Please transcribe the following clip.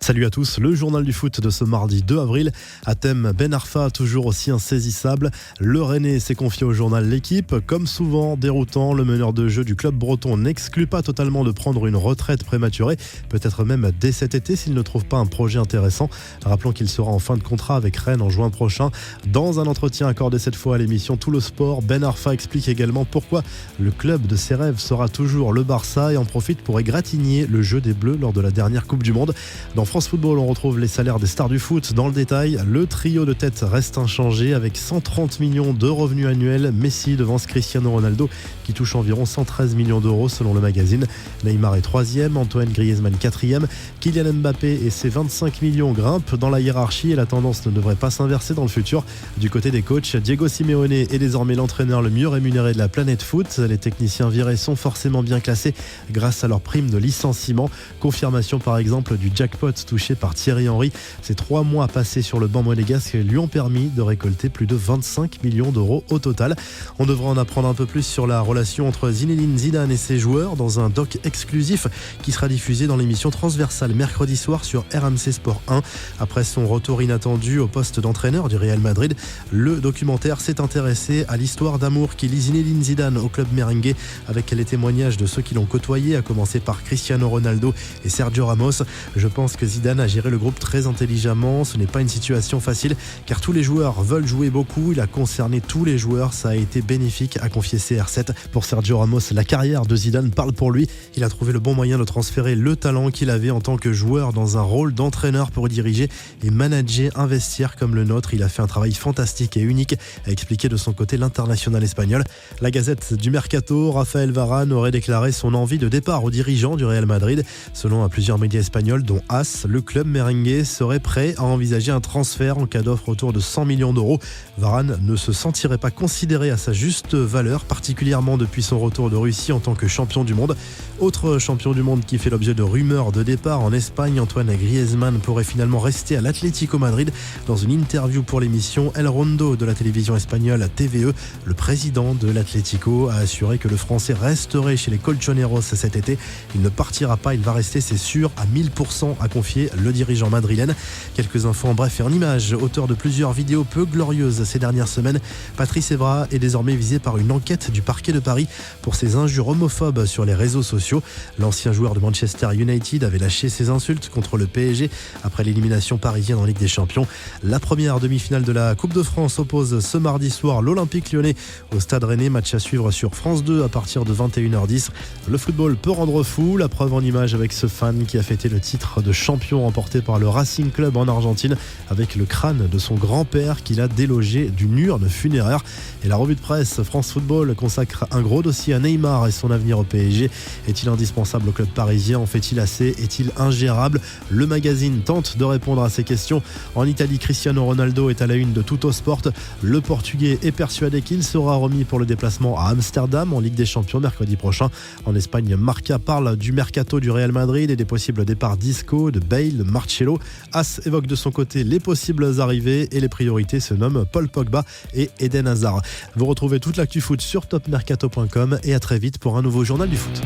Salut à tous, le journal du foot de ce mardi 2 avril. À thème Ben Arfa, toujours aussi insaisissable. Le Rennais s'est confié au journal L'Équipe. Comme souvent déroutant, le meneur de jeu du club breton n'exclut pas totalement de prendre une retraite prématurée. Peut-être même dès cet été s'il ne trouve pas un projet intéressant. Rappelons qu'il sera en fin de contrat avec Rennes en juin prochain. Dans un entretien accordé cette fois à l'émission Tout le Sport, Ben Arfa explique également pourquoi le club de ses rêves sera toujours le Barça et en profite pour égratigner le jeu des Bleus lors de la dernière Coupe du Monde. Dans France Football, on retrouve les salaires des stars du foot. Dans le détail, le trio de tête reste inchangé avec 130 millions de revenus annuels. Messi devance Cristiano Ronaldo qui touche environ 113 millions d'euros selon le magazine. Neymar est 3e, Antoine Griezmann 4e. Kylian Mbappé et ses 25 millions grimpent dans la hiérarchie et la tendance ne devrait pas s'inverser dans le futur. Du côté des coachs, Diego Simeone est désormais l'entraîneur le mieux rémunéré de la planète foot. Les techniciens virés sont forcément bien classés grâce à leur prime de licenciement. Confirmation par exemple du jackpot touché par Thierry Henry. Ces 3 mois passés sur le banc monégasque lui ont permis de récolter plus de 25 millions d'euros au total. On devrait en apprendre un peu plus sur la relation entre Zinedine Zidane et ses joueurs dans un doc exclusif qui sera diffusé dans l'émission Transversale mercredi soir sur RMC Sport 1. Après son retour inattendu au poste d'entraîneur du Real Madrid, le documentaire s'est intéressé à l'histoire d'amour qui lie Zinedine Zidane au club merengue avec les témoignages de ceux qui l'ont côtoyé, à commencer par Cristiano Ronaldo et Sergio Ramos. Je pense que Zidane a géré le groupe très intelligemment. Ce n'est pas une situation facile car tous les joueurs veulent jouer beaucoup. Il a concerné tous les joueurs. Ça a été bénéfique, a confié CR7. Pour Sergio Ramos, la carrière de Zidane parle pour lui. Il a trouvé le bon moyen de transférer le talent qu'il avait en tant que joueur dans un rôle d'entraîneur pour diriger et manager un vestiaire comme le nôtre. Il a fait un travail fantastique et unique, a expliqué de son côté l'international espagnol. La Gazette du Mercato, Raphaël Varane aurait déclaré son envie de départ aux dirigeants du Real Madrid. Selon plusieurs médias espagnols, dont AS, le club merengue serait prêt à envisager un transfert en cas d'offre autour de 100 millions d'euros. Varane ne se sentirait pas considéré à sa juste valeur, particulièrement depuis son retour de Russie en tant que champion du monde. Autre champion du monde qui fait l'objet de rumeurs de départ en Espagne, Antoine Griezmann pourrait finalement rester à l'Atlético Madrid. Dans une interview pour l'émission El Rondo de la télévision espagnole TVE, le président de l'Atlético a assuré que le Français resterait chez les Colchoneros cet été. Il ne partira pas, il va rester, c'est sûr, à 1000%, a confié le dirigeant madrilène. Quelques infos en bref et en images. Auteur de plusieurs vidéos peu glorieuses ces dernières semaines, Patrice Evra est désormais visé par une enquête du parquet de Paris pour ses injures homophobes sur les réseaux sociaux. L'ancien joueur de Manchester United avait lâché ses insultes contre le PSG après l'élimination parisienne en Ligue des Champions. La première demi-finale de la Coupe de France oppose ce mardi soir l'Olympique Lyonnais au Stade Rennais. Match à suivre sur France 2 à partir de 21h10. Le football peut rendre fou. La preuve en image avec ce fan qui a fêté le titre de champion remporté par le Racing Club en Argentine avec le crâne de son grand-père qu'il a délogé d'une urne funéraire. Et la revue de presse France Football consacre un gros dossier à Neymar et son avenir au PSG. Est-il indispensable au club parisien? En fait-il assez? Est-il ingérable? Le magazine tente de répondre à ces questions. En Italie, Cristiano Ronaldo est à la une de Tuttosport. Le Portugais est persuadé qu'il sera remis pour le déplacement à Amsterdam en Ligue des Champions mercredi prochain. En Espagne, Marca parle du mercato du Real Madrid et des possibles départs d'Isco, de Bale, de Marcelo. AS évoque de son côté les possibles arrivées et les priorités se nomment Paul Pogba et Eden Hazard. Vous retrouvez toute l'actu foot sur topmercato.com et à très vite pour un nouveau journal du foot.